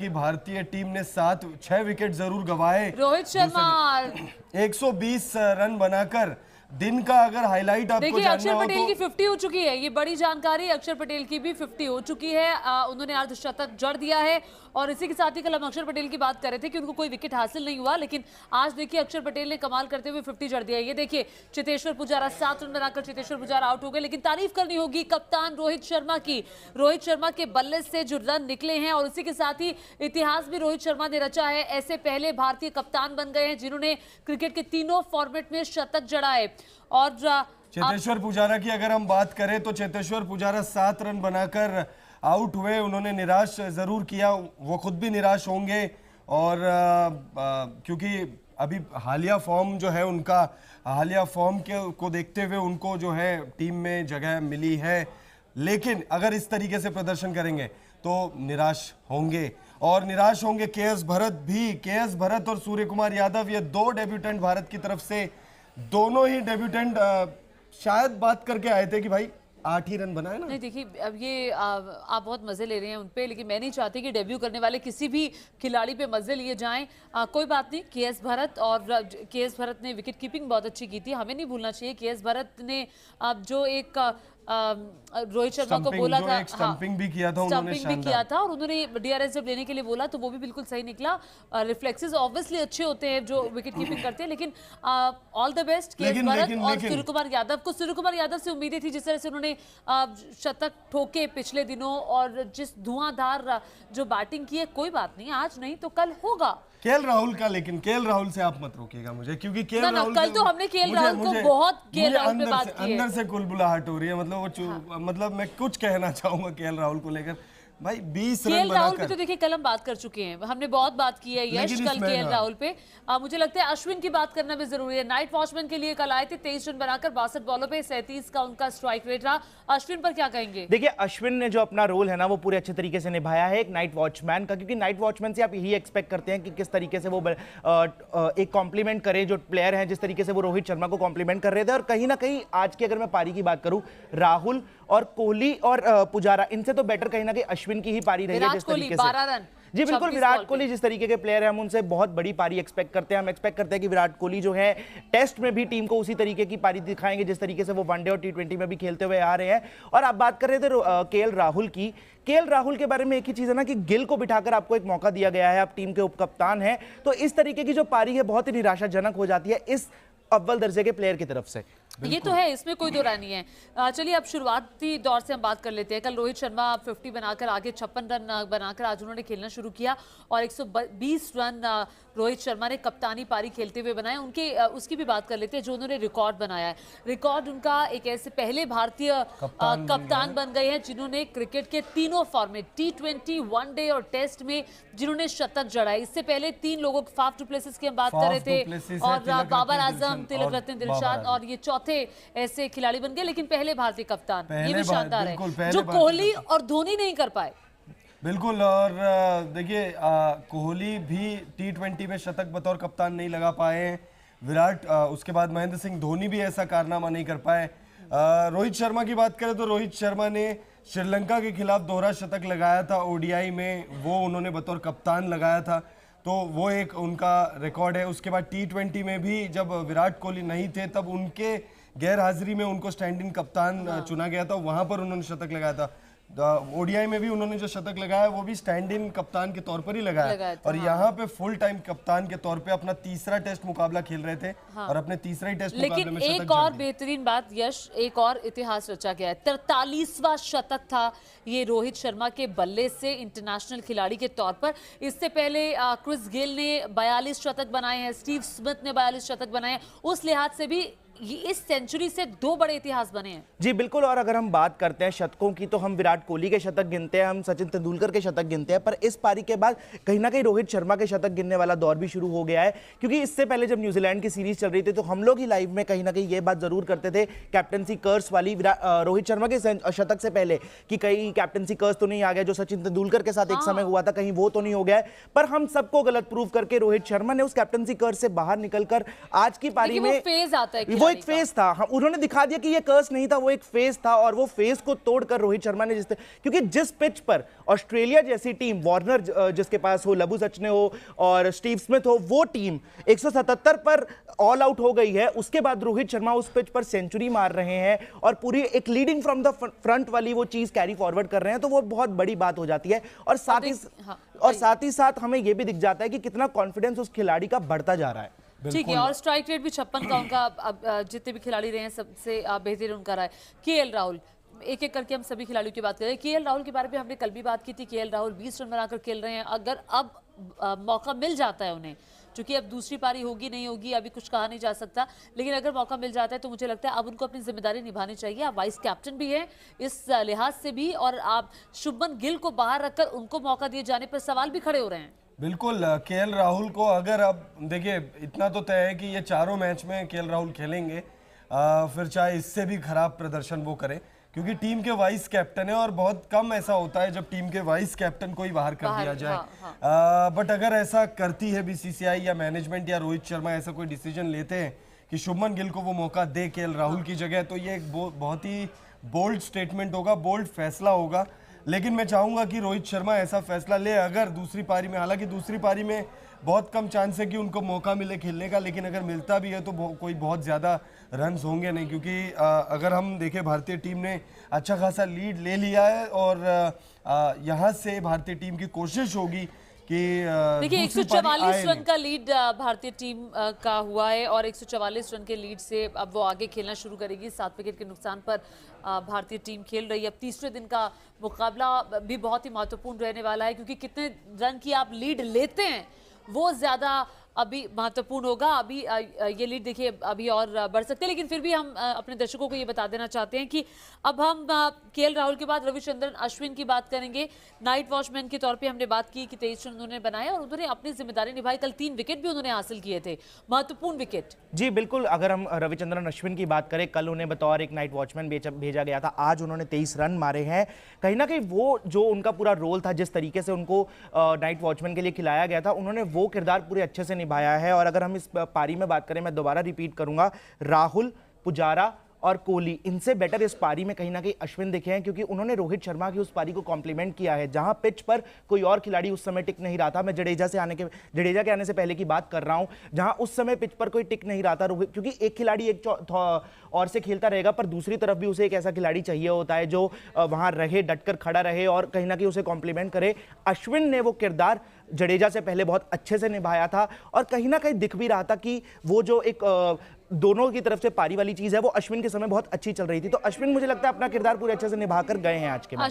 कि भारतीय टीम ने 6 विकेट जरूर गंवाए। रोहित शर्मा 120 रन बनाकर दिन का अगर हाईलाइट आपको देखिए, जानना अक्षर हो पटेल तो की 50 हो चुकी है। ये बड़ी जानकारी, अक्षर पटेल की भी 50 हो चुकी है। उन्होंने अर्धशतक जड़ दिया है। और इसी के साथ ही कल हम अक्षर पटेल की बात कर रहे थे कि उनको कोई विकेट हासिल नहीं हुआ, लेकिन आज देखिए अक्षर पटेल ने कमाल करते हुए 50 जड़ दिया है। ये देखिए, चेतेश्वर पुजारा 7 रन बनाकर चेतेश्वर पुजारा आउट हो गए, लेकिन तारीफ करनी होगी कप्तान रोहित शर्मा की। रोहित शर्मा के बल्ले से जो रन निकले हैं, और इसी के साथ ही इतिहास भी रोहित शर्मा ने रचा है। ऐसे पहले भारतीय कप्तान बन गए हैं जिन्होंने क्रिकेट के तीनों फॉर्मेट में शतक जड़ाए। और चेतेश्वर पुजारा की अगर हम बात करें तो चेतेश्वर पुजारा 7 रन बनाकर आउट हुए। उन्होंने निराश जरूर किया, वो खुद भी निराश होंगे। और क्योंकि अभी हालिया फॉर्म जो है उनका, हालिया फॉर्म को देखते हुए उनको जो है टीम में जगह मिली है, लेकिन अगर इस तरीके से प्रदर्शन करेंगे तो निराश होंगे। और निराश होंगे केएस भरत भी। केएस भरत और सूर्य कुमार यादव, ये 2 डेब्यूटेंट भारत की तरफ से, दोनों ही डेब्यूटेंट शायद बात करके आए थे कि भाई 8 ही रन बनाए ना। नहीं देखिए, अब ये आप बहुत मजे ले रहे हैं उनपे, लेकिन मैं नहीं चाहती कि डेब्यू करने वाले किसी भी खिलाड़ी पे मजे लिए जाएं। कोई बात नहीं, केएस भरत, और केएस भरत ने विकेट कीपिंग बहुत अच्छी की थी। हमें नहीं भूलना चाहिए केएस भरत ने जो एक रोहित शर्मा को बोला था, स्टंपिंग भी किया था उन्होंने, स्टंपिंग भी किया था, और उन्होंने डीआरएस जब लेने के लिए बोला तो वो भी बिल्कुल सही निकला। रिफ्लेक्सेस ऑब्वियसली अच्छे होते हैं जो विकेट कीपिंग करते हैं, लेकिन all the best KS Bharat और सूर्य कुमार यादव को। सूर्य कुमार यादव से उम्मीदें थी, जिस तरह से उन्होंने शतक ठोके पिछले दिनों, और जिस धुआंधार जो बैटिंग की है। कोई बात नहीं, आज नहीं तो कल होगा केएल राहुल का। लेकिन केएल राहुल से आप मत रोकिएगा मुझे, क्योंकि केएल राहुल कल तो हमने केएल राहुल को बहुत केएल राहुल पे बात की है। अंदर से कुलबुलाहट हो रही है। मतलब मतलब मैं कुछ कहना चाहूंगा केएल राहुल को लेकर। भाई 20 रन केएल राहुल पे तो देखिए कल हम बात कर चुके हैं, हमने बहुत बात की है यश कल केएल राहुल पे। मुझे लगता है अश्विन की बात करना भी जरूरी है। नाइट वॉचमैन के लिए कल आए थे, 23 रन बनाकर 62 बॉलों पे 37 का उनका स्ट्राइक रेट रहा। अश्विन पर क्या कहेंगे? देखिए, अश्विन ने जो अपना रोल है ना वो पूरे अच्छे तरीके से निभाया है एक नाइट वॉचमैन का, क्योंकि नाइट वॉचमैन से आप यही एक्सपेक्ट करते हैं कि किस तरीके से वो एक कॉम्प्लीमेंट करे जो प्लेयर हैं, जिस तरीके से वो रोहित शर्मा को कॉम्प्लीमेंट कर रहे थे। और कहीं ना कहीं आज की अगर मैं पारी की बात करूं, राहुल और कोहली और पुजारा, इनसे तो बेटर कहीं ना कहीं अश्विन की ही पारी रही है। जिस तरीके से 12 रन, जी बिल्कुल, विराट कोहली जिस तरीके के प्लेयर हैं, हम उनसे बहुत बड़ी पारी एक्सपेक्ट करते हैं। हम एक्सपेक्ट करते हैं कि विराट कोहली जो है टेस्ट में भी टीम को उसी तरीके की पारी दिखाएंगे जिस तरीके से वो वनडे और टी20 में भी खेलते हुए आ रहे हैं। और आप बात कर रहे थे केएल राहुल की। केएल राहुल के बारे में एक ही चीज है ना कि गिल को बिठाकर आपको एक मौका दिया गया है, आप टीम के उपकप्तान हैं, तो इस तरीके की जो पारी है बहुत ही निराशाजनक हो जाती है इस अव्वल दर्जे के प्लेयर की तरफ से। ये तो है, इसमें कोई दो राय नहीं है। चलिए अब शुरुआती दौर से हम बात कर लेते हैं। कल रोहित शर्मा 50 बनाकर आगे 56 रन बनाकर आज उन्होंने खेलना शुरू किया, और 120 रन रोहित शर्मा ने कप्तानी पारी खेलते हुए बनाए। उनके उसकी भी बात कर लेते हैं जो उन्होंने रिकॉर्ड बनाया है। रिकॉर्ड उनका एक ऐसे पहले भारतीय कप्तान बन गए हैं जिन्होंने क्रिकेट के तीनों फॉर्मेट, टी20, वनडे और टेस्ट में जिन्होंने शतक जड़ा है। इससे पहले 3 लोगों, फाफ डु प्लेसिस की हम बात कर रहे थे, और बाबर आजम, तिलक रत्न दिलशाद, और ये चौथे ऐसे खिलाड़ी बन गए, लेकिन पहले भारतीय कप्तान। ये भी शानदार है जो कोहली और धोनी नहीं कर पाए। बिल्कुल। और देखिए कोहली भी टी20 में शतक बतौर कप्तान नहीं लगा पाए। विराट, उसके बाद महेंद्र सिंह धोनी भी ऐसा कारनामा नहीं कर पाए। रोहित शर्मा की बात करें तो रोहित शर्मा ने श्रीलंका के खिलाफ दोहरा शतक लगाया था ओडीआई में, वो उन्होंने बतौर कप्तान लगाया था, तो वो एक उनका रिकॉर्ड है। उसके बाद टी20 में भी जब विराट कोहली नहीं थे तब उनके गैर हाजिरी में उनको स्टैंड इन कप्तान चुना गया था, वहां पर उन्होंने शतक लगाया था। ओडीआई में भी उन्होंने जो शतक लगाया वो भी स्टैंड इन कप्तान के तौर पर ही लगाया। और यहाँ पे फुल टाइम कप्तान के तौर पे अपना तीसरा टेस्ट मुकाबला खेल रहे थे, और अपने तीसरा ही टेस्ट मुकाबले में लेकिन एक और बेहतरीन बात यश, एक और इतिहास रचा गया है। 43वां शतक था ये रोहित शर्मा के बल्ले से इंटरनेशनल खिलाड़ी के तौर पर। इससे पहले क्रिस गेल ने 42 शतक बनाए हैं, स्टीव स्मिथ ने 42 शतक बनाए हैं। उस लिहाज से भी ये इस सेंचुरी से 2 बड़े इतिहास बने हैं। जी बिल्कुल। और अगर हम बात करते हैं शतकों की तो हम विराट कोहली के शतक गिनते हैं, हम सचिन तेंदुलकर के शतक गिनते हैं, पर इस पारी के बाद कहीं ना कहीं रोहित शर्मा के शतक गिनने वाला दौर भी शुरू हो गया है। क्योंकि इससे पहले जब न्यूजीलैंड की सीरीज चल रही थी तो हम लोग ही लाइव में कहीं ना कहीं ये बात जरूर करते थे कैप्टनसी कर्स वाली रोहित शर्मा के शतक से पहले कि कहीं कैप्टनसी कर्स तो नहीं आ गया जो सचिन तेंदुलकर के साथ एक समय हुआ था, कहीं वो तो नहीं हो गया है। पर हम सबको गलत प्रूव करके रोहित शर्मा ने उस कैप्टनसी कर्स से बाहर निकलकर आज की पारी में फेज आता है, वो एक फेज था। हाँ, उन्होंने दिखा दिया कि ये कर्स नहीं था, वो एक फेज था, और वो फेज को तोड़कर रोहित शर्मा ने क्योंकि जिस पिच पर ऑस्ट्रेलिया जैसी टीम, वार्नर जिसके पास हो, लबू सचने हो और स्टीव स्मिथ हो, वो टीम 177 पर ऑल आउट हो गई है, उसके बाद रोहित शर्मा उस पिच पर सेंचुरी मार रहे हैं और पूरी एक लीडिंग फ्रॉम द फ्रंट वाली वो चीज कैरी फॉरवर्ड कर रहे हैं, तो वो बहुत बड़ी बात हो जाती है। और साथ ही साथ हमें यह भी दिख जाता है कि कितना कॉन्फिडेंस उस खिलाड़ी का बढ़ता जा रहा है। ठीक है, और स्ट्राइक रेट भी 56 का उनका, अब जितने भी खिलाड़ी रहे हैं सबसे बेहतरीन उनका रहा है। केएल राहुल, एक एक करके हम सभी खिलाड़ियों की बात करें। केएल राहुल के बारे में हमने कल भी बात की थी। केएल राहुल 20 रन बनाकर खेल रहे हैं। अगर अब मौका मिल जाता है उन्हें, क्योंकि अब दूसरी पारी होगी नहीं होगी अभी कुछ कहा नहीं जा सकता, लेकिन अगर मौका मिल जाता है तो मुझे लगता है अब उनको अपनी जिम्मेदारी निभानी चाहिए। आप वाइस कैप्टन भी हैं इस लिहाज से भी, और आप शुभमन गिल को बाहर रखकर उनको मौका दिए जाने पर सवाल भी खड़े हो रहे हैं। बिल्कुल, केएल राहुल को अगर अब देखिए, इतना तो तय है कि ये चारों मैच में केएल राहुल खेलेंगे, फिर चाहे इससे भी खराब प्रदर्शन वो करे, क्योंकि टीम के वाइस कैप्टन है और बहुत कम ऐसा होता है जब टीम के वाइस कैप्टन को ही बाहर कर दिया जाए। बट अगर ऐसा करती है बीसीसीआई या मैनेजमेंट या रोहित शर्मा ऐसा कोई डिसीजन लेते हैं कि शुभमन गिल को वो मौका दे केएल राहुल की जगह, तो ये एक बहुत ही बोल्ड स्टेटमेंट होगा, बोल्ड फैसला होगा। लेकिन मैं चाहूंगा कि रोहित शर्मा ऐसा फैसला ले अगर दूसरी पारी में, हालांकि दूसरी पारी में बहुत कम चांस है कि उनको मौका मिले खेलने का, लेकिन अगर मिलता भी है तो कोई बहुत ज़्यादा रन्स होंगे नहीं, क्योंकि अगर हम देखें भारतीय टीम ने अच्छा खासा लीड ले लिया है और यहाँ से भारतीय टीम की कोशिश होगी कि देखिए 144 रन का लीड भारतीय टीम का हुआ है और 144 रन के लीड से अब वो आगे खेलना शुरू करेगी। 7 विकेट के नुकसान पर भारतीय टीम खेल रही है। अब तीसरे दिन का मुकाबला भी बहुत ही महत्वपूर्ण रहने वाला है, क्योंकि कितने रन की आप लीड लेते हैं वो ज्यादा अभी महत्वपूर्ण होगा। अभी ये लीड देखिए अभी और बढ़ सकते हैं, लेकिन फिर भी हम अपने दर्शकों को ये बता देना चाहते हैं कि अब हम केएल राहुल के बाद रविचंद्रन अश्विन की बात करेंगे। नाइट वॉचमैन के तौर पे हमने बात की कि 23 रन उन्होंने बनाए और उन्होंने अपनी जिम्मेदारी निभाई। कल 3 विकेट भी उन्होंने हासिल किए थे, महत्वपूर्ण विकेट। जी बिल्कुल, अगर हम रविचंद्रन अश्विन की बात करें, कल उन्हें बतौर एक नाइट वॉचमैन भेजा गया था, आज उन्होंने 23 रन मारे हैं। कहीं ना कहीं वो जो उनका पूरा रोल था, जिस तरीके से उनको नाइट वॉचमैन के लिए खिलाया गया था, उन्होंने वो किरदार पूरे अच्छे से निभाया है। और अगर हम इस पारी में बात करें, मैं दोबारा रिपीट करूंगा, राहुल, पुजारा और कोहली, इनसे बेटर इस पारी में कहीं ना कहीं अश्विन दिखे हैं, क्योंकि उन्होंने रोहित शर्मा की उस पारी को कॉम्प्लीमेंट किया है। जहां पिच पर कोई और खिलाड़ी उस समय टिक नहीं रहा था, मैं जडेजा के आने से पहले की बात कर रहा हूं, जहां उस समय पिच पर कोई टिक नहीं रहा था रोहित, क्योंकि एक खिलाड़ी एक और से खेलता रहेगा, पर दूसरी तरफ भी उसे एक ऐसा खिलाड़ी चाहिए होता है जो वहां रहे, डटकर खड़ा रहे और कहीं ना कहीं उसे कॉम्प्लीमेंट करे। अश्विन ने वो किरदार जडेजा से पहले बहुत अच्छे से निभाया था और कहीं ना कहीं दिख भी रहा था कि वो जो एक दोनों की तरफ से पारी वाली चीज है वो अश्विन के समय बहुत अच्छी चल रही थी। तो अश्विन मुझे लगता है अपना किरदार पूरे अच्छे से निभाकर गए हैं आज के मैच।